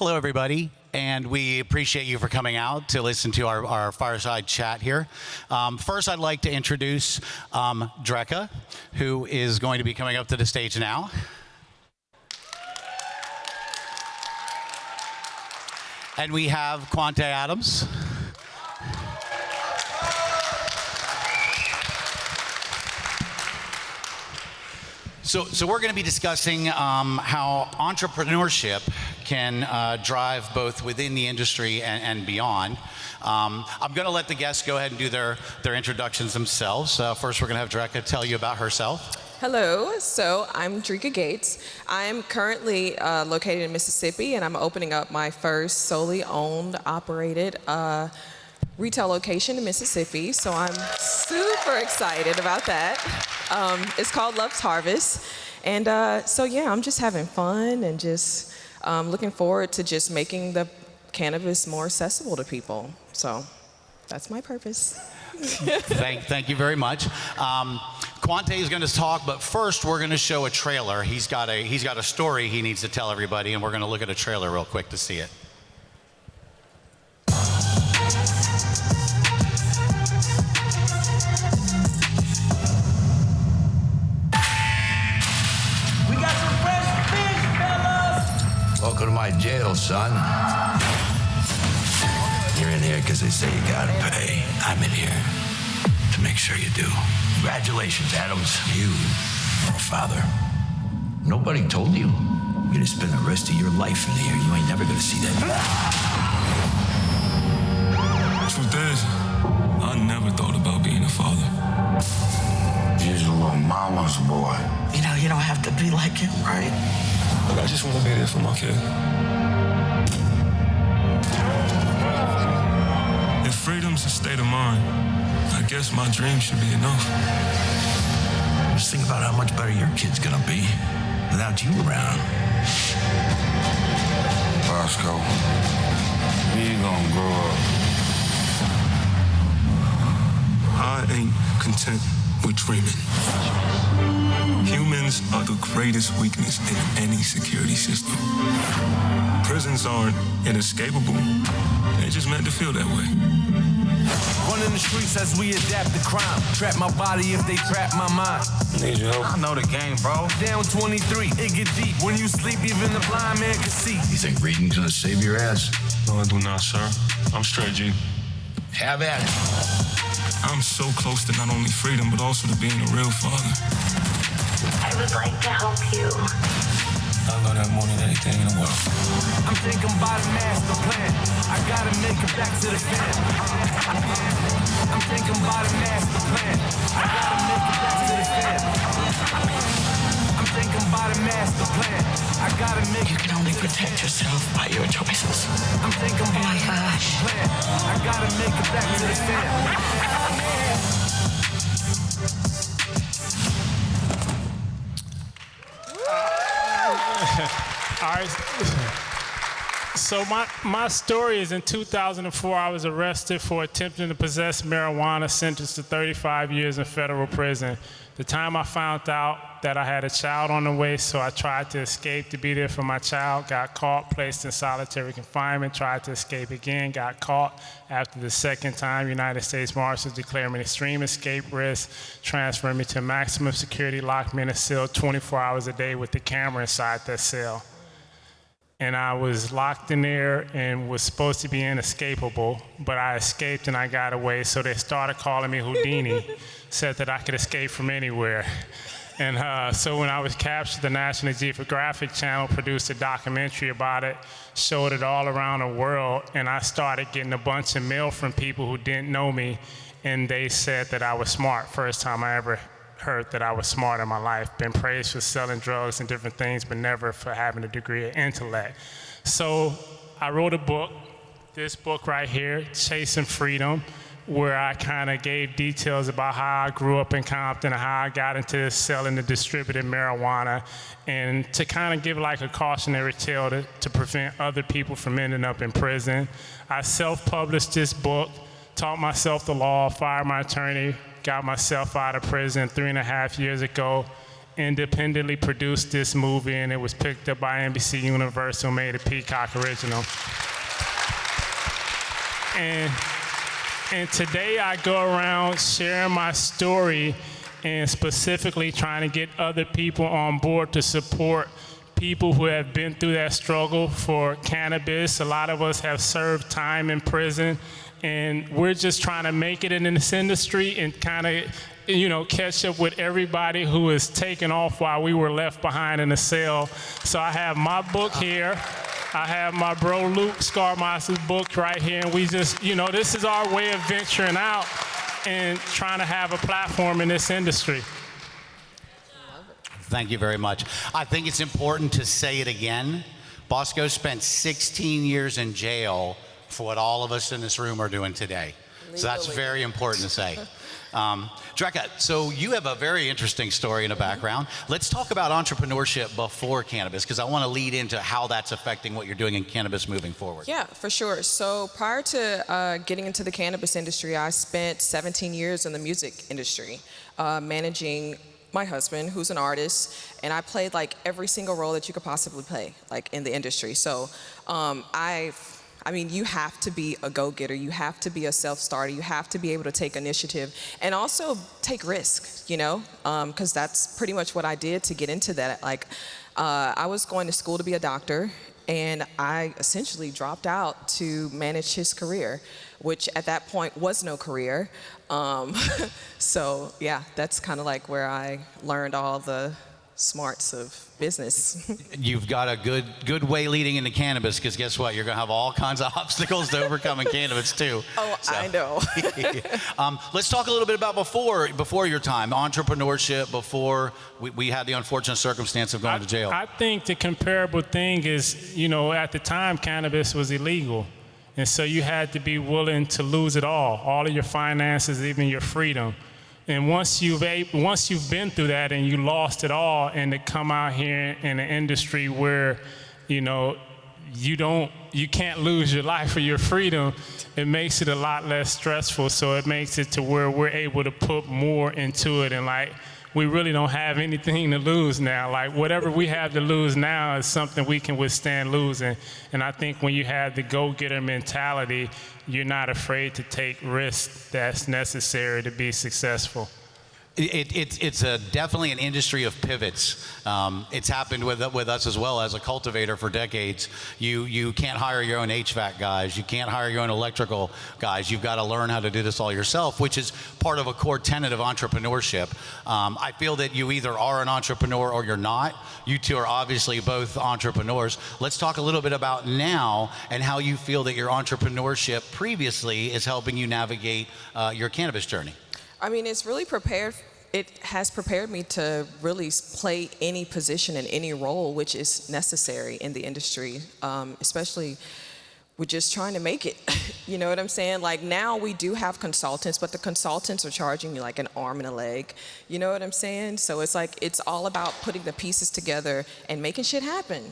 Hello, everybody, and we appreciate you for coming out to listen to our fireside chat here. First, I'd like to introduce Drecka, who is going to be coming up to the stage now. And we have Quante Adams. So we're going to be discussing how entrepreneurship can drive both within the industry and beyond. I'm going to let the guests go ahead and do their introductions themselves. First, we're going to have Drecka tell you about herself. Hello, so I'm Drecka Gates. I'm currently located in Mississippi, and I'm opening up my first solely owned, operated retail location in Mississippi, so I'm super excited about that. It's called Love's Harvest, and so yeah, I'm just having fun and just looking forward to just making the cannabis more accessible to people. So that's my purpose. Thank you very much. Quante is going to talk, but first we're going to show a trailer. He's got a story he needs to tell everybody, and we're going to look at a trailer real quick to see it. Welcome to my jail, son. You're in here because they say you gotta pay. I'm in here to make sure you do. Congratulations, Adams. You are a father. Nobody told you. You're gonna spend the rest of your life in here. You ain't never gonna see that. Truth is, I never thought about being a father. You're a little mama's boy. You know, you don't have to be like him, right? Look, I just want to be there for my kid. If freedom's a state of mind, I guess my dream should be enough. Just think about how much better your kid's gonna be without you around. Bosco, when you gonna grow up? I ain't content with dreaming. Humans are the greatest weakness in any security system. Prisons aren't inescapable. They're just meant to feel that way. Running the streets as we adapt to crime. Trap my body if they trap my mind. Need your help? I know the game, bro. Down 23, it get deep. When you sleep, even the blind man can see. You think reading's gonna save your ass? No, I do not, sir. I'm straight G. Have at it. I'm so close to not only freedom, but also to being a real father. I would like to help you. I love that more than anything in the world. I'm thinking about a master plan. I gotta make it back to the fan. I'm thinking about a master plan. I gotta make it back to the fan. I'm thinking about a master plan. I gotta make You can only protect yourself by your choices. I'm thinking about a master plan. I gotta make it back to the fan. All right. So my story is in 2004, I was arrested for attempting to possess marijuana, sentenced to 35 years in federal prison. The time I found out that I had a child on the way, so I tried to escape to be there for my child, got caught, placed in solitary confinement, tried to escape again, got caught. After the second time, United States Marshals declared me an extreme escape risk, transferred me to maximum security, locked me in a cell 24 hours a day with the camera inside that cell. And I was locked in there and was supposed to be inescapable, but I escaped and I got away, so they started calling me Houdini, said that I could escape from anywhere. And so when I was captured, the National Geographic Channel produced a documentary about it, showed it all around the world, and I started getting a bunch of mail from people who didn't know me, and they said that I was smart. First time I ever heard that I was smart in my life. Been praised for selling drugs and different things, but never for having a degree of intellect. So I wrote a book, this book right here, Chasing Freedom, where I kind of gave details about how I grew up in Compton and how I got into selling the distributed marijuana, and to kind of give like a cautionary tale to prevent other people from ending up in prison. I self-published this book, taught myself the law, fired my attorney, got myself out of prison 3.5 years ago, independently produced this movie, and it was picked up by NBC Universal, made a Peacock original. And today I go around sharing my story and specifically trying to get other people on board to support people who have been through that struggle for cannabis. A lot of us have served time in prison, and we're just trying to make it in this industry and kind of, catch up with everybody who is taken off while we were left behind in a cell. So I have my book here. I have my bro Luke Scarmaster's book right here, and we just, this is our way of venturing out and trying to have a platform in this industry. Thank you very much. I think it's important to say it again. Bosco spent 16 years in jail for what all of us in this room are doing today. So that's very important to say. Drecka, so you have a very interesting story in the background. Let's talk about entrepreneurship before cannabis, because I want to lead into how that's affecting what you're doing in cannabis moving forward. Yeah, for sure. So prior to getting into the cannabis industry, I spent 17 years in the music industry, managing my husband, who's an artist, and I played like every single role that you could possibly play, like in the industry. So I mean, you have to be a go-getter. You have to be a self-starter. You have to be able to take initiative and also take risks, because that's pretty much what I did to get into that. Like, I was going to school to be a doctor, and I essentially dropped out to manage his career, which at that point was no career. So yeah, that's kind of like where I learned all the smarts of business. You've got a good way leading into cannabis, because guess what? You're going to have all kinds of obstacles to overcome in cannabis too. Oh, so. I know. Let's talk a little bit about before your time, entrepreneurship, before we had the unfortunate circumstance of going to jail. I think the comparable thing is, at the time, cannabis was illegal. And so you had to be willing to lose it all of your finances, even your freedom. And once you've been through that and you lost it all, and to come out here in an industry where, you can't lose your life or your freedom, it makes it a lot less stressful. So it makes it to where we're able to put more into it, and we really don't have anything to lose now. Like, whatever we have to lose now is something we can withstand losing. And I think when you have the go-getter mentality, you're not afraid to take risks that's necessary to be successful. It's definitely an industry of pivots. It's happened with us as well. As a cultivator for decades, you can't hire your own HVAC guys. You can't hire your own electrical guys. You've got to learn how to do this all yourself, which is part of a core tenet of entrepreneurship. I feel that you either are an entrepreneur or you're not. You two are obviously both entrepreneurs. Let's talk a little bit about now and how you feel that your entrepreneurship previously is helping you navigate your cannabis journey. I mean, it has prepared me to really play any position in any role which is necessary in the industry, especially with just trying to make it. You know what I'm saying? Like, now we do have consultants, but the consultants are charging you like an arm and a leg. You know what I'm saying? So it's like, it's all about putting the pieces together and making shit happen.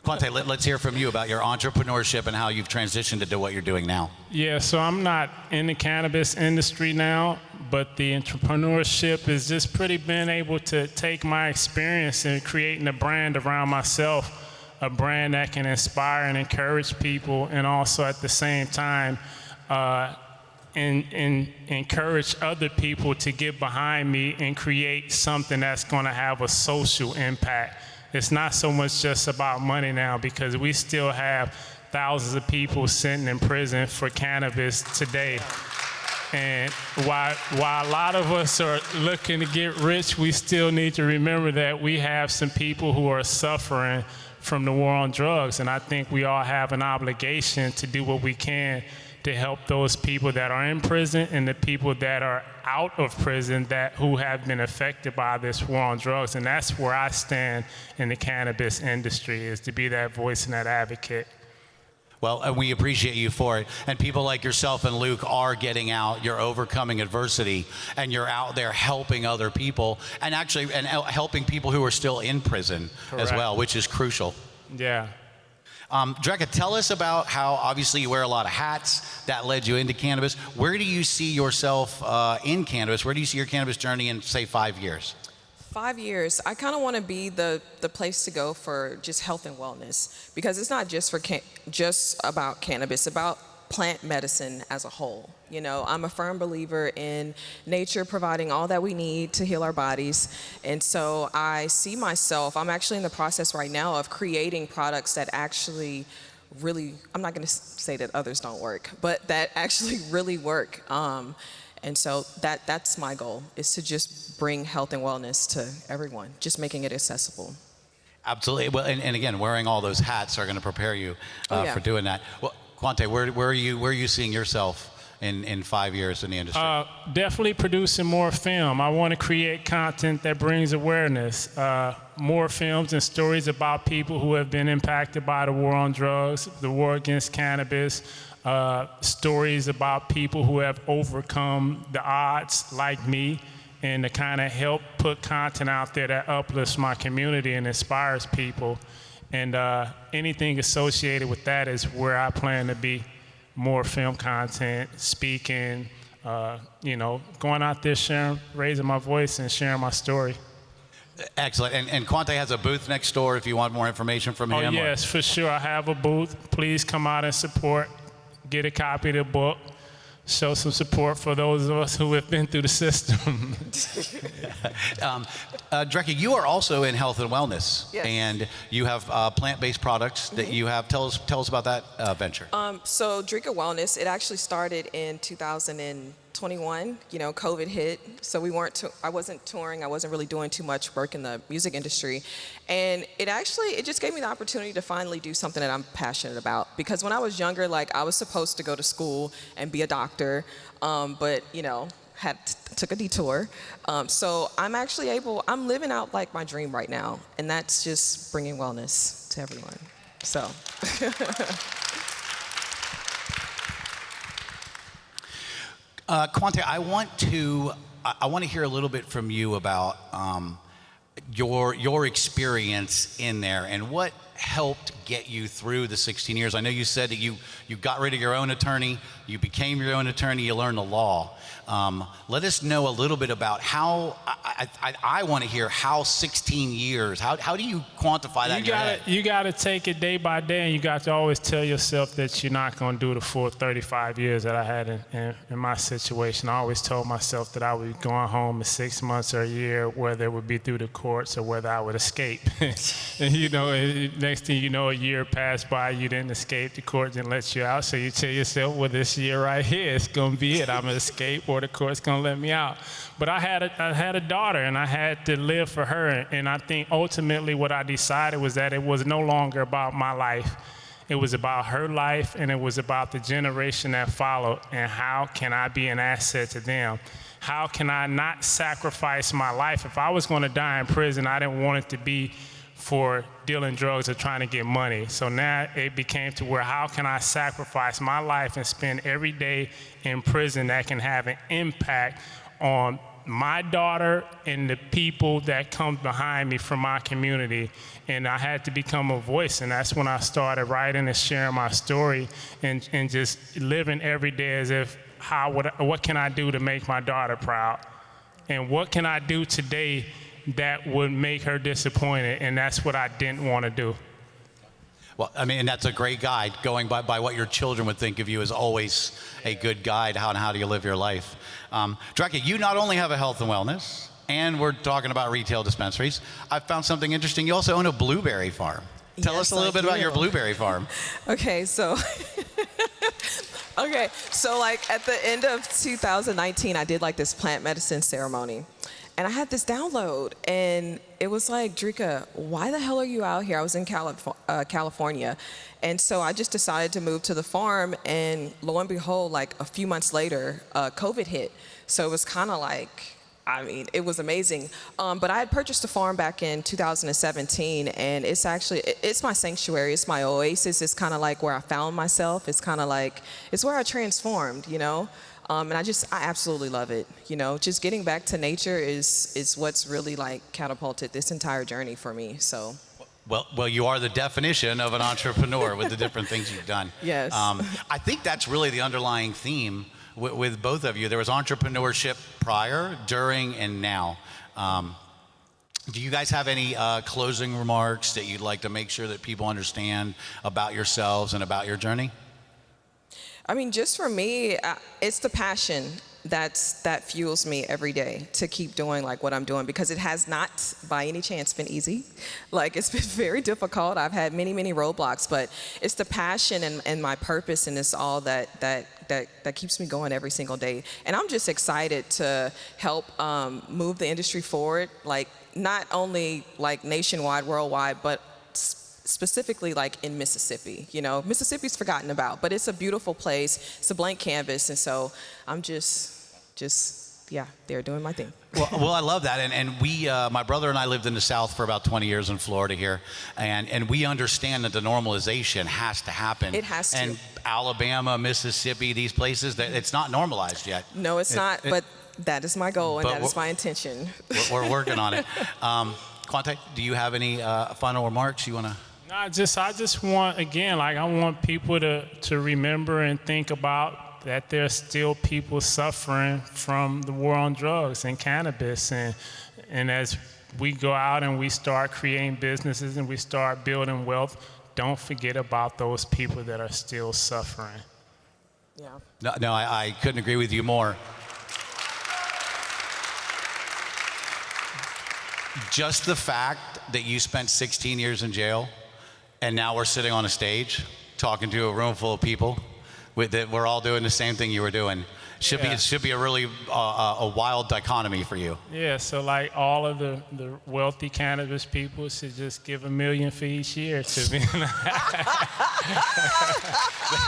Quante, let's hear from you about your entrepreneurship and how you've transitioned into what you're doing now. Yeah, so I'm not in the cannabis industry now, but the entrepreneurship is just pretty being able to take my experience in creating a brand around myself, a brand that can inspire and encourage people, and also at the same time and encourage other people to get behind me and create something that's going to have a social impact. It's not so much just about money now, because we still have thousands of people sitting in prison for cannabis today. And while a lot of us are looking to get rich, we still need to remember that we have some people who are suffering from the war on drugs. And I think we all have an obligation to do what we can to help those people that are in prison and the people that are out of prison who have been affected by this war on drugs. And that's where I stand in the cannabis industry, is to be that voice and that advocate. Well, and we appreciate you for it. And people like yourself and Luke are getting out. You're overcoming adversity, and you're out there helping other people, and actually helping people who are still in prison. Correct. As well, which is crucial. Yeah. Drecka, tell us about how, obviously, you wear a lot of hats. That led you into cannabis. Where do you see yourself in cannabis? Where do you see your cannabis journey in, say, 5 years? 5 years, I kind of want to be the place to go for just health and wellness, because it's not just for just about cannabis, about plant medicine as a whole. You know, I'm a firm believer in nature providing all that we need to heal our bodies. And so I see myself, I'm actually in the process right now of creating products that actually really, I'm not going to say that others don't work, but that actually really work. And so that's my goal, is to just bring health and wellness to everyone, just making it accessible. Absolutely. Well, and again, wearing all those hats are going to prepare you for doing that. Well, Quante, where are you seeing yourself in 5 years in the industry? Definitely producing more film. I want to create content that brings awareness. More films and stories about people who have been impacted by the war on drugs, the war against cannabis, stories about people who have overcome the odds like me, and to kind of help put content out there that uplifts my community and inspires people. And anything associated with that is where I plan to be. More film content, speaking, going out there, sharing, raising my voice and sharing my story. Excellent. And Quante has a booth next door if you want more information from him. Oh, yes, for sure. I have a booth. Please come out and support. Get a copy of the book. Show some support for those of us who have been through the system. Dreke, you are also in health and wellness. Yes. And you have plant-based products that you have. Tell us about that venture. So Dreke Wellness, it actually started in 2021. You know, COVID hit, so I wasn't touring. I wasn't really doing too much work in the music industry, and it just gave me the opportunity to finally do something that I'm passionate about. Because when I was younger, like, I was supposed to go to school and be a doctor, but took a detour. So I'm living out like my dream right now, and that's just bringing wellness to everyone. So. Quante, I want to hear a little bit from you about your experience in there and what helped get you through the 16 years. I know you said that you got rid of your own attorney, you became your own attorney, you learned the law. Let us know a little bit about how, I want to hear how 16 years, how do you quantify that in your head? You got to take it day by day, and you got to always tell yourself that you're not going to do the full 35 years that I had in my situation. I always told myself that I would be going home in 6 months or a year, whether it would be through the courts or whether I would escape. And next thing you know, a year passed by, you didn't escape, the court didn't let you out, so you tell yourself, well, this year right here, it's going to be it. I'm going to escape, or the court's going to let me out. But I had a daughter, and I had to live for her, and I think ultimately what I decided was that it was no longer about my life. It was about her life, and it was about the generation that followed, and how can I be an asset to them? How can I not sacrifice my life? If I was going to die in prison, I didn't want it to be for dealing drugs or trying to get money. So now it became to where, how can I sacrifice my life and spend every day in prison that can have an impact on my daughter and the people that come behind me from my community. And I had to become a voice, and that's when I started writing and sharing my story and just living every day as if, what can I do to make my daughter proud? And what can I do today that would make her disappointed? And that's what I didn't want to do. Well, I mean, and that's a great guide. Going by what your children would think of you is always a good guide on how do you live your life. Dreke, you not only have a health and wellness, and we're talking about retail dispensaries. I found something interesting. You also own a blueberry farm. Tell us a little bit about your blueberry farm. Okay, so like at the end of 2019, I did like this plant medicine ceremony. And I had this download, and it was like, Dreke, why the hell are you out here? I was in California. And so I just decided to move to the farm, and lo and behold, like a few months later, COVID hit. So it was kind of like, it was amazing. But I had purchased a farm back in 2017, and it's my sanctuary, it's my oasis. It's kind of like where I found myself. It's kind of like, it's where I transformed, and I absolutely love it. Just getting back to nature is what's really like catapulted this entire journey for me. So. Well, you are the definition of an entrepreneur with the different things you've done. Yes. I think that's really the underlying theme with both of you. There was entrepreneurship prior, during, and now. Do you guys have any closing remarks that you'd like to make sure that people understand about yourselves and about your journey? I mean, just for me, it's the passion that fuels me every day to keep doing like what I'm doing, because it has not by any chance been easy. Like, it's been very difficult. I've had many, many roadblocks, but it's the passion and my purpose, and it's all that keeps me going every single day. And I'm just excited to help move the industry forward, like not only like nationwide, worldwide, but specifically like in Mississippi. You know, Mississippi's forgotten about, but it's a beautiful place. It's a blank canvas, and so I'm just yeah, there doing my thing. Well, I love that, and we, my brother and I lived in the South for about 20 years in Florida here, and we understand that the normalization has to happen. It has to. And Alabama, Mississippi, these places, that it's not normalized yet. No, it's not, but that is my goal, and that is my intention. We're working on it. Quante, do you have any final remarks you want to? No, I just want, again, like, I want people to remember and think about that there's still people suffering from the war on drugs and cannabis. And as we go out and we start creating businesses and we start building wealth, don't forget about those people that are still suffering. Yeah. No, I couldn't agree with you more. Just the fact that you spent 16 years in jail and now we're sitting on a stage talking to a room full of people that we're all doing the same thing you were doing. It should be a really a wild dichotomy for you. Yeah, so like all of the wealthy cannabis people should just give $1 million for each year to me.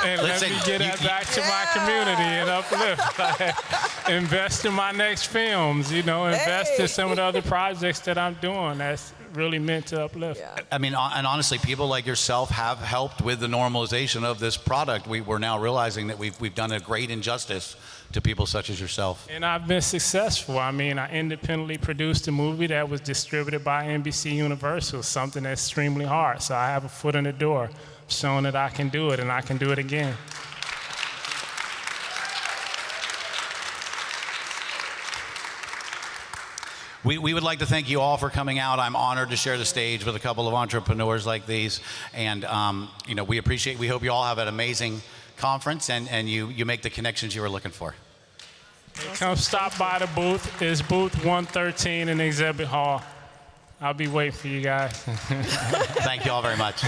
And Listen, let me get that back to my community and uplift. Like, invest in my next films, you know, invest in some of the other projects that I'm doing that's really meant to uplift. Yeah. I mean, and honestly, people like yourself have helped with the normalization of this product. We're now realizing that we've done a great injustice to people such as yourself. And I've been successful. I mean, I independently produced a movie that was distributed by NBC Universal, something that's extremely hard. So I have a foot in the door, showing that I can do it and I can do it again. We would like to thank you all for coming out. I'm honored to share the stage with a couple of entrepreneurs like these. And, you know, we hope you all have an amazing conference and you make the connections you were looking for. Come stop by the booth. It's booth 113 in the exhibit hall. I'll be waiting for you guys. Thank you all very much.